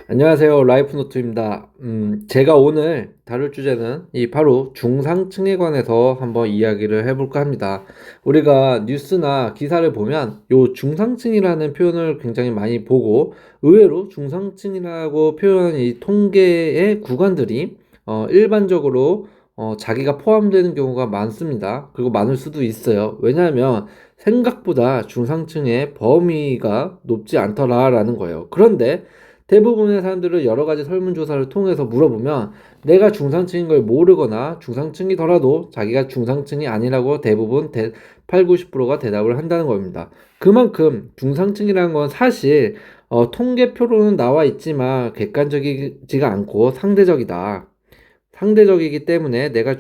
안녕하세요. 라이프노트입니다. 제가 오늘 다룰 주제는 바로 중상층에 관해서 한번 이야기를 해볼까 합니다. 우리가 뉴스나 기사를 보면 요 중상층이라는 표현을 굉장히 많이 보고 의외로 중상층이라고 표현한 이 통계의 구간들이 일반적으로 자기가 포함되는 경우가 많습니다. 그리고 많을 수도 있어요. 왜냐하면 생각보다 중상층의 범위가 높지 않더라라는 거예요. 그런데 대부분의 사람들은 여러 가지 설문조사를 통해서 물어보면 내가 중상층인 걸 모르거나 중상층이더라도 자기가 중상층이 아니라고 대부분 8, 90%가 대답을 한다는 겁니다. 그만큼 중상층이라는 건 사실 통계표로는 나와 있지만 객관적이지가 않고 상대적이다. 상대적이기 때문에 내가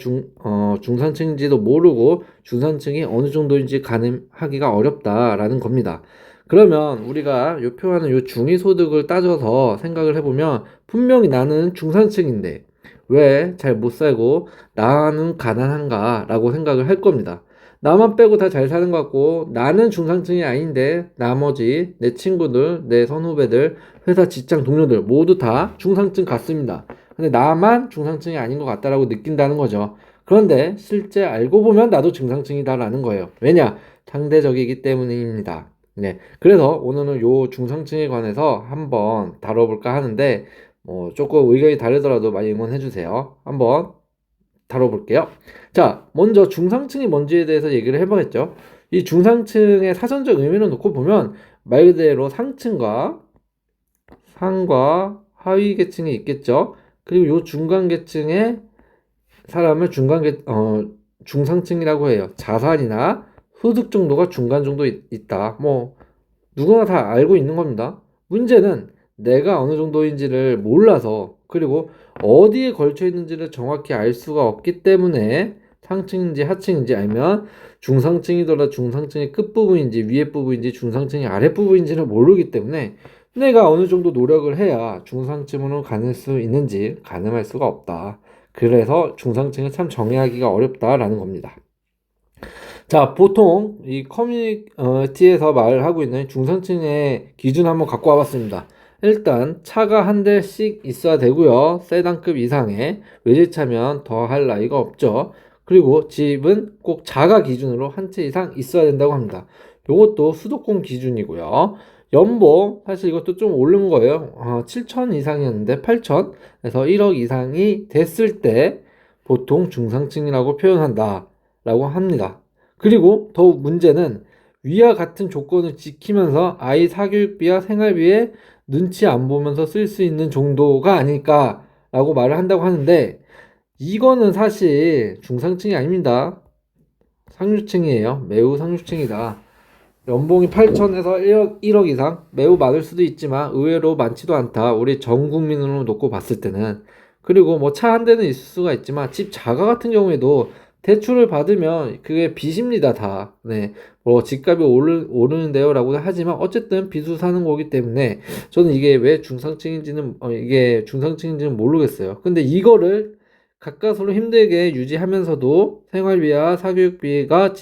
중산층인지도 모르고 중산층이 어느 정도인지 가늠하기가 어렵다라는 겁니다. 그러면 우리가 요 표하는 요 중위소득을 따져서 생각을 해보면 분명히 나는 중산층인데 왜 잘 못 살고 나는 가난한가 라고 생각을 할 겁니다. 나만 빼고 다 잘 사는 것 같고 나는 중산층이 아닌데 나머지 내 친구들, 내 선후배들, 회사 직장 동료들 모두 다 중산층 같습니다. 근데 나만 중상층이 아닌 것 같다라고 느낀다는 거죠. 그런데 실제 알고 보면 나도 중상층이다라는 거예요. 왜냐? 상대적이기 때문입니다. 네. 그래서 오늘은 요 중상층에 관해서 한번 다뤄볼까 하는데, 조금 의견이 다르더라도 많이 응원해주세요. 한번 다뤄볼게요. 자, 먼저 중상층이 뭔지에 대해서 얘기를 해보겠죠. 이 중상층의 사전적 의미를 놓고 보면 말 그대로 상층과 상과 하위 계층이 있겠죠. 그리고 요 중간 계층의 사람을 중상층이라고 해요. 자산이나 소득 정도가 중간 정도 있다. 뭐 누구나 다 알고 있는 겁니다. 문제는 내가 어느 정도인지를 몰라서 그리고 어디에 걸쳐 있는지를 정확히 알 수가 없기 때문에 상층인지 하층인지 알면 중상층이더라 중상층의 끝부분인지 위에 부분인지 중상층의 아랫부분인지를 모르기 때문에 내가 어느 정도 노력을 해야 중상층으로 가는 수 있는지 가늠할 수가 없다. 그래서 중상층을 참 정의하기가 어렵다라는 겁니다. 자, 보통 이 커뮤니티에서 말을 하고 있는 중산층의 기준 한번 갖고 와봤습니다. 일단 차가 한 대씩 있어야 되고요. 세단급 이상의 외제차면 더 할 나위가 없죠. 그리고 집은 꼭 자가 기준으로 한 채 이상 있어야 된다고 합니다. 요것도 수도권 기준이고요. 연봉 사실 이것도 좀 오른 거예요. 7천 이상이었는데 8천. 그래서 1억 이상이 됐을 때 보통 중상층이라고 표현한다 라고 합니다. 그리고 더욱 문제는 위와 같은 조건을 지키면서 아이 사교육비와 생활비에 눈치 안 보면서 쓸 수 있는 정도가 아닐까라고 말을 한다고 하는데 이거는 사실 중상층이 아닙니다. 상류층이에요. 매우 상류층이다. 연봉이 8천에서 1억 이상 매우 많을 수도 있지만 의외로 많지도 않다. 우리 전 국민으로 놓고 봤을 때는. 그리고 뭐 차 한 대는 있을 수가 있지만 집 자가 같은 경우에도 대출을 받으면 그게 빚입니다, 다. 네. 뭐 집값이 오르는데요 라고 하지만 어쨌든 빚으로 사는 거기 때문에 저는 이게 왜 이게 중상층인지는 모르겠어요. 근데 이거를 가까스로 힘들게 유지하면서도 생활비와 사교육비가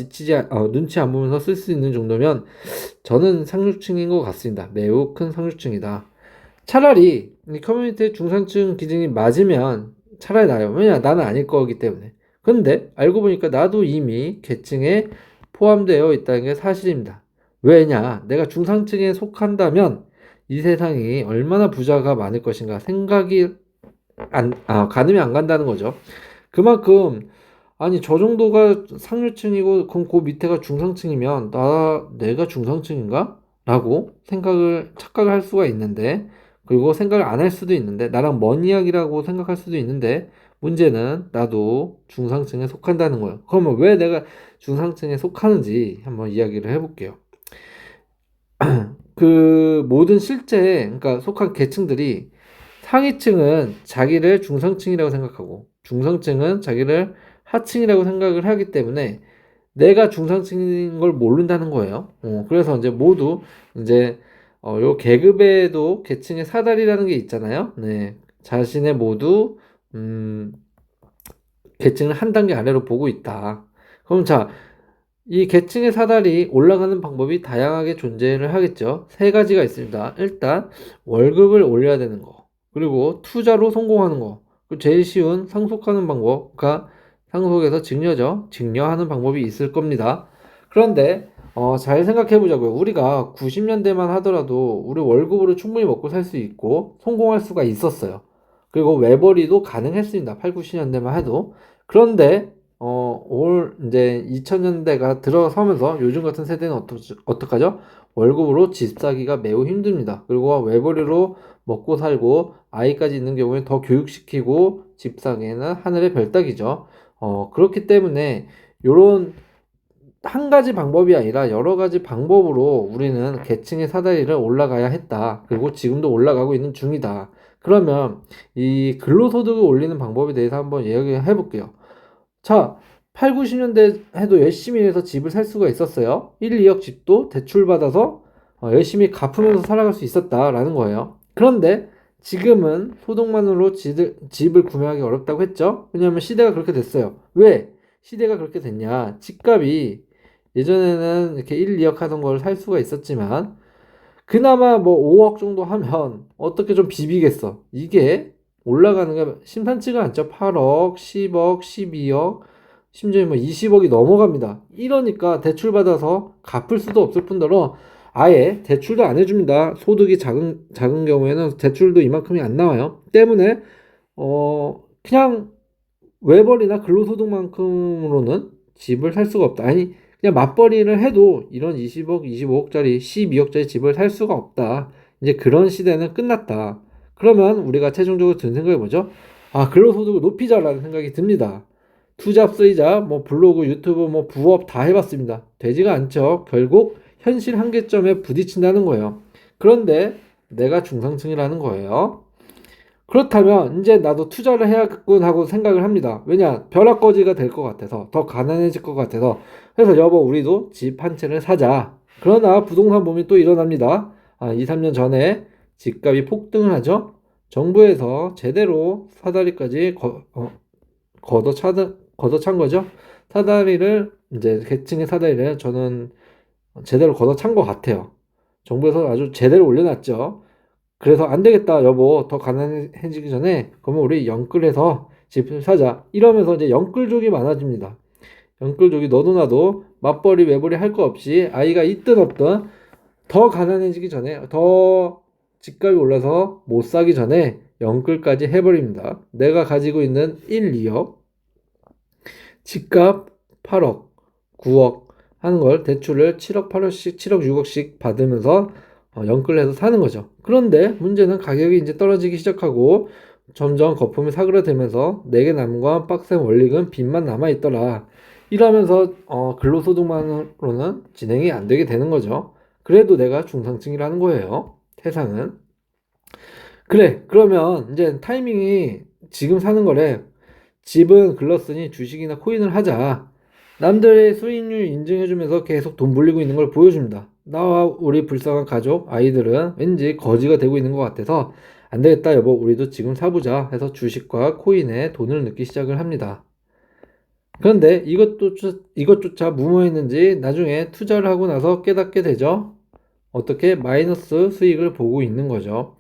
눈치 안 보면서 쓸 수 있는 정도면 저는 상류층인 것 같습니다. 매우 큰 상류층이다. 차라리 이 커뮤니티 중산층 기준이 맞으면 차라리 나아요. 왜냐, 나는 아닐 거기 때문에. 근데 알고 보니까 나도 이미 계층에 포함되어 있다는 게 사실입니다. 왜냐, 내가 중상층에 속한다면 이 세상이 얼마나 부자가 많을 것인가 생각이 가늠이 안 간다는 거죠. 그만큼, 아니, 저 정도가 상류층이고, 그럼 그 밑에가 중상층이면, 내가 중상층인가? 라고 착각을 할 수가 있는데, 그리고 생각을 안 할 수도 있는데, 나랑 먼 이야기라고 생각할 수도 있는데, 문제는 나도 중상층에 속한다는 거예요. 그러면 왜 내가 중상층에 속하는지 한번 이야기를 해볼게요. 그 모든 그러니까 속한 계층들이 상위층은 자기를 중상층이라고 생각하고 중상층은 자기를 하층이라고 생각을 하기 때문에 내가 중상층인 걸 모른다는 거예요. 그래서 이제 모두 이제 요 계급에도 계층의 사다리라는 게 있잖아요. 네. 자신의 모두 계층을 한 단계 아래로 보고 있다. 그럼 자, 이 계층의 사다리 올라가는 방법이 다양하게 존재를 하겠죠. 세 가지가 있습니다. 일단 월급을 올려야 되는 거. 그리고 투자로 성공하는 거. 제일 쉬운 상속하는 방법과 상속에서 증여죠. 증여하는 방법이 있을 겁니다. 그런데 잘 생각해 보자고요. 우리가 90년대만 하더라도 우리 월급으로 충분히 먹고 살 수 있고 성공할 수가 있었어요. 그리고 외벌이도 가능했습니다. 8, 90년대만 해도. 그런데 올 이제 2000년대가 들어서면서 요즘 같은 세대는 어떡하죠? 월급으로 집 사기가 매우 힘듭니다. 그리고 외벌이로 먹고 살고 아이까지 있는 경우에 더 교육시키고 집 사기에는 하늘의 별따기죠. 그렇기 때문에 요런 한 가지 방법이 아니라 여러 가지 방법으로 우리는 계층의 사다리를 올라가야 했다. 그리고 지금도 올라가고 있는 중이다. 그러면 이 근로소득을 올리는 방법에 대해서 한번 이야기해 볼게요. 자, 8, 90년대 해도 열심히 해서 집을 살 수가 있었어요. 1, 2억 집도 대출받아서 열심히 갚으면서 살아갈 수 있었다라는 거예요. 그런데 지금은 소득만으로 집을 구매하기 어렵다고 했죠. 왜냐하면 시대가 그렇게 됐어요. 왜? 시대가 그렇게 됐냐? 집값이 예전에는 이렇게 1, 2억 하던 걸 살 수가 있었지만 그나마 뭐 5억 정도 하면 어떻게 좀 비비겠어. 이게 올라가는 게 심상치가 않죠. 8억, 10억, 12억, 심지어 뭐 20억이 넘어갑니다. 이러니까 대출 받아서 갚을 수도 없을 뿐더러 아예 대출도 안 해줍니다. 소득이 작은 경우에는 대출도 이만큼이 안 나와요. 때문에 그냥 외벌이나 근로소득만큼으로는 집을 살 수가 없다. 아니 그냥 맞벌이를 해도 이런 20억, 25억짜리, 12억짜리 집을 살 수가 없다. 이제 그런 시대는 끝났다. 그러면 우리가 최종적으로 든 생각이 뭐죠? 아, 근로소득을 높이자라는 생각이 듭니다. 투잡, 쓰이자, 뭐 블로그, 유튜브, 뭐 부업 다 해봤습니다. 되지가 않죠. 결국 현실 한계점에 부딪힌다는 거예요. 그런데 내가 중상층이라는 거예요. 그렇다면 이제 나도 투자를 해야겠군 하고 생각을 합니다. 왜냐? 벼락거지가 될 것 같아서, 더 가난해질 것 같아서. 그래서 여보, 우리도 집 한 채를 사자. 그러나 부동산 봄이 또 일어납니다. 2, 3년 전에 집값이 폭등을 하죠. 정부에서 제대로 사다리까지 걷어찬 거죠. 사다리를 이제 계층의 사다리를 저는 제대로 걷어찬 것 같아요. 정부에서 아주 제대로 올려놨죠. 그래서 안 되겠다, 여보. 더 가난해지기 전에 그러면 우리 영끌해서 집을 사자. 이러면서 이제 영끌족이 많아집니다. 영끌족이 너도 나도 맞벌이 외벌이 할 거 없이 아이가 있든 없든 더 가난해지기 전에 더 집값이 올라서 못 사기 전에 영끌까지 해버립니다. 내가 가지고 있는 1, 2억 집값 8억, 9억 하는 걸 대출을 7억, 8억씩, 7억, 6억씩 받으면서 연끌해서 사는 거죠. 그런데 문제는 가격이 이제 떨어지기 시작하고 점점 거품이 사그라들면서 내게 남은 건 빡센 원리금 빚만 남아있더라. 이러면서 근로소득만으로는 진행이 안 되게 되는 거죠. 그래도 내가 중상층이라는 거예요. 세상은. 그래, 그러면 이제 타이밍이 지금 사는 거래. 집은 글렀으니 주식이나 코인을 하자. 남들의 수익률 인증해주면서 계속 돈 불리고 있는 걸 보여줍니다. 나와 우리 불쌍한 가족, 아이들은 왠지 거지가 되고 있는 것 같아서 안 되겠다 여보, 우리도 지금 사보자 해서 주식과 코인에 돈을 넣기 시작을 합니다. 그런데 이것조차 무모했는지 나중에 투자를 하고 나서 깨닫게 되죠. 어떻게 마이너스 수익을 보고 있는 거죠.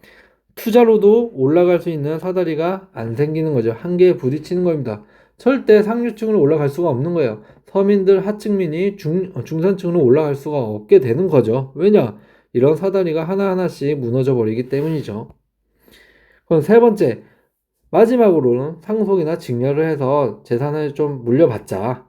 투자로도 올라갈 수 있는 사다리가 안 생기는 거죠. 한계에 부딪히는 겁니다. 절대 상류층으로 올라갈 수가 없는 거예요. 서민들, 하층민이 중산층으로 올라갈 수가 없게 되는 거죠. 왜냐? 이런 사다리가 하나하나씩 무너져 버리기 때문이죠. 그럼 세 번째, 마지막으로는 상속이나 증여를 해서 재산을 좀 물려받자.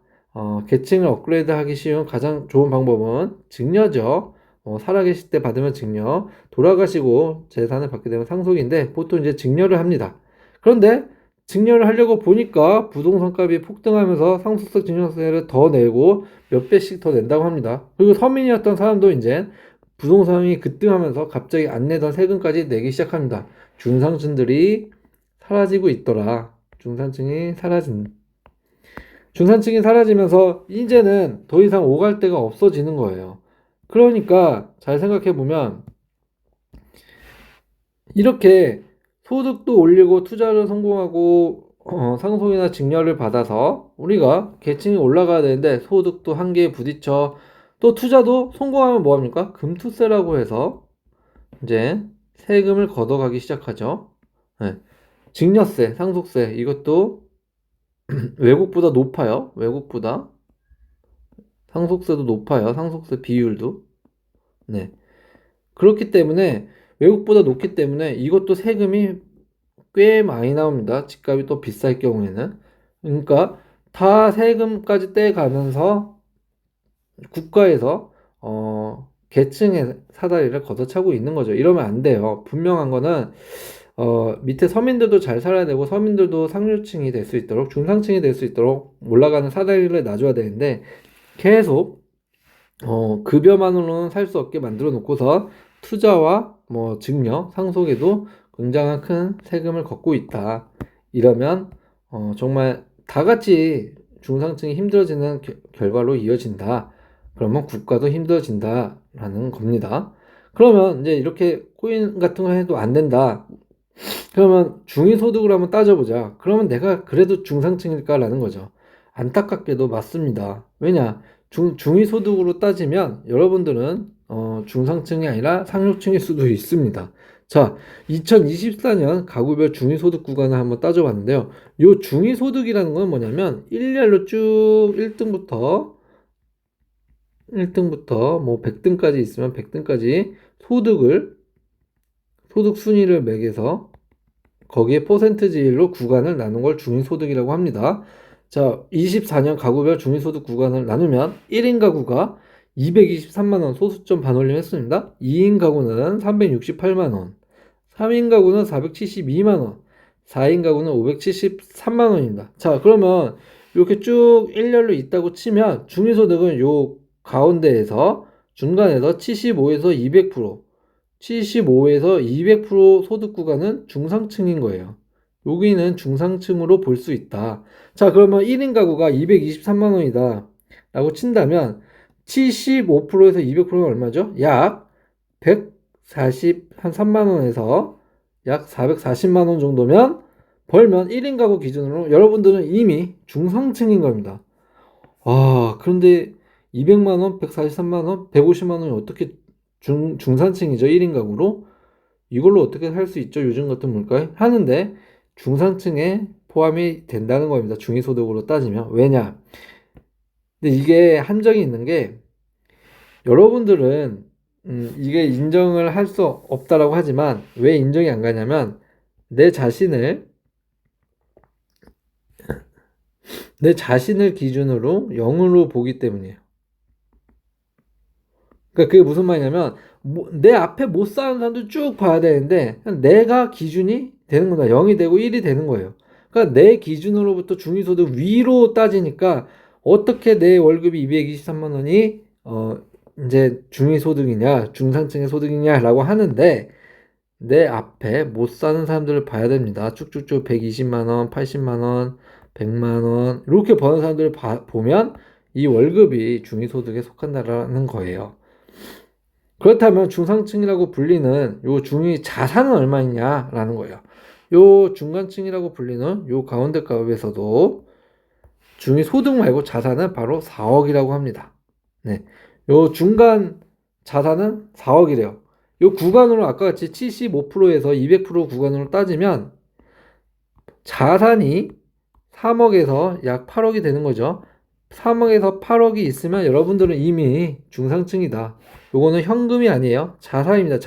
계층을 업그레이드 하기 쉬운 가장 좋은 방법은 증여죠. 살아계실 때 받으면 증여, 돌아가시고 재산을 받게 되면 상속인데 보통 이제 증여를 합니다. 그런데 증여를 하려고 보니까 부동산 값이 폭등하면서 상속세 증여세를 더 내고 몇 배씩 더 낸다고 합니다. 그리고 서민이었던 사람도 이제 부동산이 급등하면서 갑자기 안 내던 세금까지 내기 시작합니다. 중상층들이 사라지고 있더라. 중산층이 사라지면서 이제는 더 이상 오갈 데가 없어지는 거예요. 그러니까 잘 생각해 보면 이렇게 소득도 올리고 투자를 성공하고 상속이나 증여를 받아서 우리가 계층이 올라가야 되는데 소득도 한계에 부딪혀. 또 투자도 성공하면 뭐합니까? 금투세라고 해서 이제 세금을 걷어가기 시작하죠. 네. 증여세, 상속세 이것도 외국보다 높아요. 외국보다 상속세도 높아요. 상속세 비율도. 네. 그렇기 때문에 외국보다 높기 때문에 이것도 세금이 꽤 많이 나옵니다. 집값이 또 비쌀 경우에는. 그러니까 다 세금까지 떼가면서 국가에서 계층의 사다리를 걷어차고 있는 거죠. 이러면 안 돼요. 분명한 거는 밑에 서민들도 잘 살아야 되고 서민들도 상류층이 될 수 있도록 중상층이 될 수 있도록 올라가는 사다리를 놔줘야 되는데 계속 급여만으로는 살 수 없게 만들어 놓고서 투자와 뭐 증여, 상속에도 굉장한 큰 세금을 걷고 있다. 이러면 정말 다 같이 중상층이 힘들어지는 결과로 이어진다. 그러면 국가도 힘들어진다라는 겁니다. 그러면 이제 이렇게 코인 같은 거 해도 안 된다. 그러면 중위소득을 한번 따져보자. 그러면 내가 그래도 중상층일까라는 거죠. 안타깝게도 맞습니다. 왜냐? 중위소득으로 따지면 여러분들은 중상층이 아니라 상류층일 수도 있습니다. 자, 2024년 가구별 중위소득 구간을 한번 따져봤는데요. 요 중위소득이라는 건 뭐냐면 일렬로 쭉 1등부터 뭐 100등까지 있으면 100등까지 소득 순위를 매겨서 거기에 퍼센트지로 구간을 나눈 걸 중위소득이라고 합니다. 자, 24년 가구별 중위소득 구간을 나누면 1인 가구가 223만원 소수점 반올림 했습니다. 2인 가구는 368만원, 3인 가구는 472만원, 4인 가구는 573만원입니다. 자, 그러면 이렇게 쭉 일렬로 있다고 치면 중위소득은 요 가운데에서 중간에서 75에서 200%, 75에서 200% 소득 구간은 중상층인 거예요. 여기는 중상층으로 볼 수 있다. 자, 그러면 1인 가구가 223만 원이다 라고 친다면 75%에서 200%가 얼마죠? 약 143만 원에서 약 440만 원 정도면 벌면 1인 가구 기준으로 여러분들은 이미 중상층인 겁니다. 그런데 200만 원, 143만 원, 150만 원이 어떻게 중산층이죠. 1인 가구로. 이걸로 어떻게 살 수 있죠? 요즘 같은 물가에. 하는데 중산층에 포함이 된다는 겁니다. 중위소득으로 따지면. 왜냐? 근데 이게 한정이 있는 게 여러분들은 이게 인정을 할 수 없다라고 하지만 왜 인정이 안 가냐면 내 자신을 기준으로 0으로 보기 때문이에요. 그러니까 그게 무슨 말이냐면 내 앞에 못 사는 사람들 쭉 봐야 되는데 내가 기준이 되는 거다. 0이 되고 1이 되는 거예요. 그러니까 내 기준으로부터 중위소득 위로 따지니까 어떻게 내 월급이 223만 원이 이제 중위소득이냐 중산층의 소득이냐라고 하는데 내 앞에 못 사는 사람들을 봐야 됩니다. 쭉쭉쭉 120만 원, 80만 원, 100만 원 이렇게 버는 사람들을 보면 이 월급이 중위소득에 속한다라는 거예요. 그렇다면 중상층이라고 불리는 요 중위 자산은 얼마이냐라는 거예요. 요 중간층이라고 불리는 요 가운데 값에서도 중위 소득 말고 자산은 바로 4억이라고 합니다. 네. 요 중간 자산은 4억이래요. 요 구간으로 아까 같이 75%에서 200% 구간으로 따지면 자산이 3억에서 약 8억이 되는 거죠. 3억에서 8억이 있으면 여러분들은 이미 중상층이다. 요거는 현금이 아니에요. 자산입니다.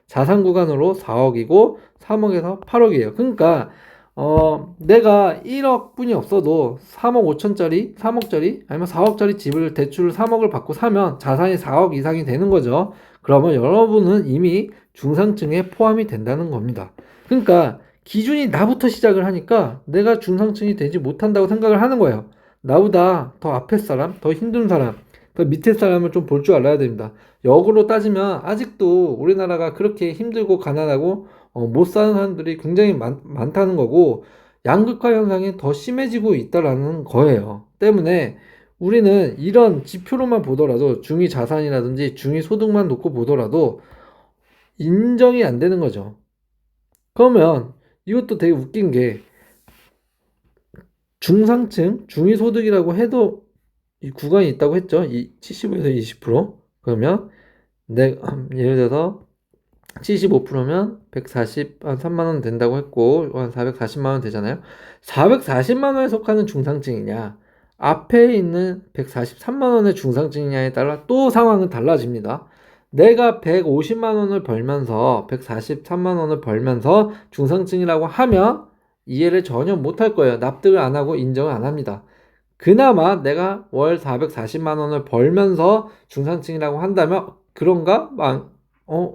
자산 구간으로 4억이고 3억에서 8억이에요. 그러니까 내가 1억 뿐이 없어도 3억 5천짜리, 3억짜리 아니면 4억짜리 집을 대출 3억을 받고 사면 자산이 4억 이상이 되는 거죠. 그러면 여러분은 이미 중상층에 포함이 된다는 겁니다. 그러니까 기준이 나부터 시작을 하니까 내가 중상층이 되지 못한다고 생각을 하는 거예요. 나보다 더 앞에 사람, 더 힘든 사람, 더 밑에 사람을 좀 볼 줄 알아야 됩니다. 역으로 따지면 아직도 우리나라가 그렇게 힘들고 가난하고 못 사는 사람들이 굉장히 많다는 거고 양극화 현상이 더 심해지고 있다라는 거예요. 때문에 우리는 이런 지표로만 보더라도 중위 자산이라든지 중위 소득만 놓고 보더라도 인정이 안 되는 거죠. 그러면 이것도 되게 웃긴 게 중상층, 중위소득이라고 해도 이 구간이 있다고 했죠. 75에서 20%. 그러면 예를 들어서 75%면 143만 원 된다고 했고 한 440만 원 되잖아요. 440만 원에 속하는 중상증이냐 앞에 있는 143만 원의 중상증이냐에 따라 또 상황은 달라집니다. 내가 150만 원을 벌면서 143만 원을 벌면서 중상증이라고 하면 이해를 전혀 못할 거예요. 납득을 안 하고 인정을 안 합니다. 그나마 내가 월 440만 원을 벌면서 중상층이라고 한다면 그런가?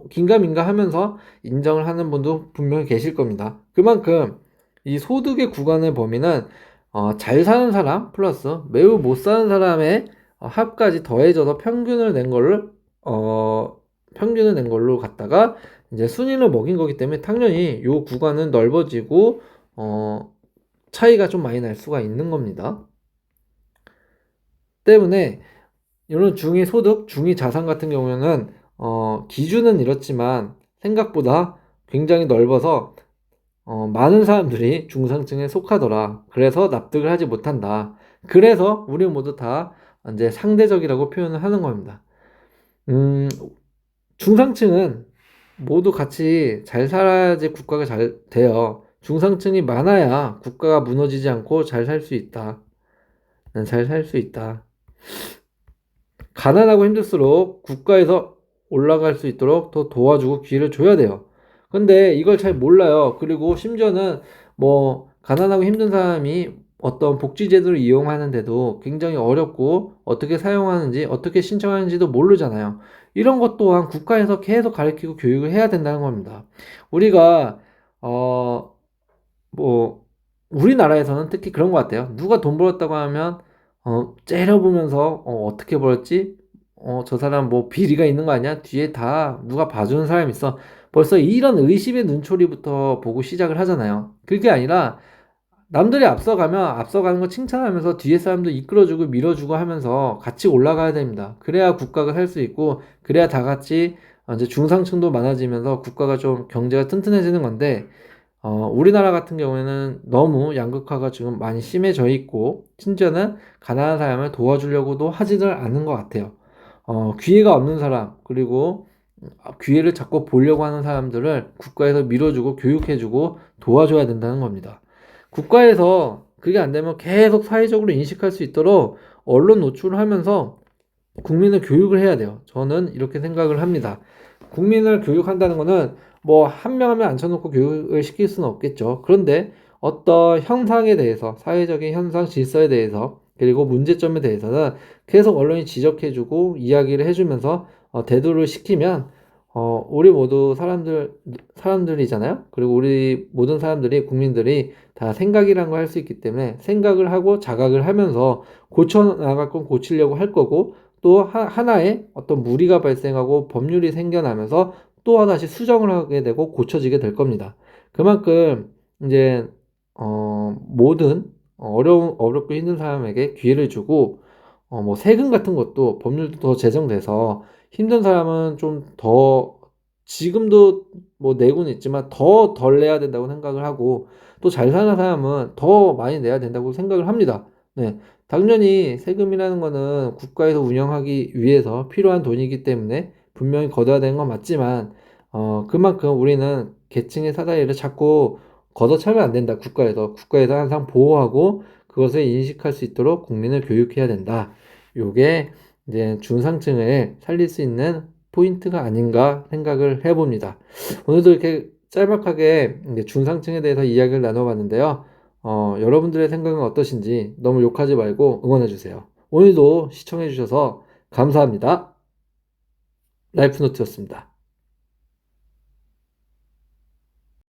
긴가민가 하면서 인정을 하는 분도 분명히 계실 겁니다. 그만큼 이 소득의 구간의 범위는 잘 사는 사람 플러스 매우 못 사는 사람의 합까지 더해져서 평균을 낸 걸로 갖다가 이제 순위를 먹인 거기 때문에 당연히 이 구간은 넓어지고 차이가 좀 많이 날 수가 있는 겁니다. 때문에 이런 중위 소득, 중위 자산 같은 경우에는 기준은 이렇지만 생각보다 굉장히 넓어서 많은 사람들이 중상층에 속하더라. 그래서 납득을 하지 못한다. 그래서 우리 모두 다 이제 상대적이라고 표현을 하는 겁니다. 음, 중상층은 모두 같이 잘 살아야지 국가가 잘 돼요. 중상층이 많아야 국가가 무너지지 않고 잘 살 수 있다. 잘 살 수 있다. 가난하고 힘들수록 국가에서 올라갈 수 있도록 더 도와주고 기회를 줘야 돼요. 근데 이걸 잘 몰라요. 그리고 심지어는 뭐 가난하고 힘든 사람이 어떤 복지제도를 이용하는데도 굉장히 어렵고 어떻게 사용하는지 어떻게 신청하는지도 모르잖아요. 이런 것 또한 국가에서 계속 가르치고 교육을 해야 된다는 겁니다. 우리가 어 뭐 우리나라에서는 특히 그런 것 같아요. 누가 돈 벌었다고 하면 째려보면서 어떻게 벌었지? 저 사람 뭐 비리가 있는 거 아니야? 뒤에 다 누가 봐주는 사람 있어. 벌써 이런 의심의 눈초리부터 보고 시작을 하잖아요. 그게 아니라 남들이 앞서가면 앞서가는 거 칭찬하면서 뒤에 사람도 이끌어주고 밀어주고 하면서 같이 올라가야 됩니다. 그래야 국가가 살 수 있고 그래야 다 같이 이제 중상층도 많아지면서 국가가 좀 경제가 튼튼해지는 건데 우리나라 같은 경우에는 너무 양극화가 지금 많이 심해져 있고, 심지어는 가난한 사람을 도와주려고도 하지를 않는 것 같아요. 기회가 없는 사람, 그리고 기회를 자꾸 보려고 하는 사람들을 국가에서 밀어주고 교육해주고 도와줘야 된다는 겁니다. 국가에서 그게 안 되면 계속 사회적으로 인식할 수 있도록 언론 노출을 하면서 국민을 교육을 해야 돼요. 저는 이렇게 생각을 합니다. 국민을 교육한다는 거는 뭐 한 명 한 명 앉혀놓고 교육을 시킬 수는 없겠죠. 그런데 어떤 현상에 대해서, 사회적인 현상 질서에 대해서, 그리고 문제점에 대해서는 계속 언론이 지적해주고 이야기를 해주면서 대두를 시키면 우리 모두 사람들이잖아요. 그리고 우리 모든 사람들이 국민들이 다 생각이란 걸 할 수 있기 때문에 생각을 하고 자각을 하면서 고쳐 나갈 건 고치려고 할 거고 또 하나의 어떤 무리가 발생하고 법률이 생겨나면서 또 하나씩 수정을 하게 되고 고쳐지게 될 겁니다. 그만큼 이제 모든 어렵고 힘든 사람에게 기회를 주고 뭐 세금 같은 것도 법률도 더 제정돼서 힘든 사람은 좀 더 지금도 뭐 내고는 있지만 더 덜 내야 된다고 생각을 하고 또 잘 사는 사람은 더 많이 내야 된다고 생각을 합니다. 네. 당연히 세금이라는 거는 국가에서 운영하기 위해서 필요한 돈이기 때문에 분명히 걷어야 되는 건 맞지만 그만큼 우리는 계층의 사다리를 자꾸 걷어차면 안 된다. 국가에서 항상 보호하고 그것을 인식할 수 있도록 국민을 교육해야 된다. 요게 이제 중상층을 살릴 수 있는 포인트가 아닌가 생각을 해봅니다. 오늘도 이렇게 짤막하게 이제 중상층에 대해서 이야기를 나눠봤는데요. 여러분들의 생각은 어떠신지 너무 욕하지 말고 응원해주세요. 오늘도 시청해주셔서 감사합니다. 라이프노트였습니다.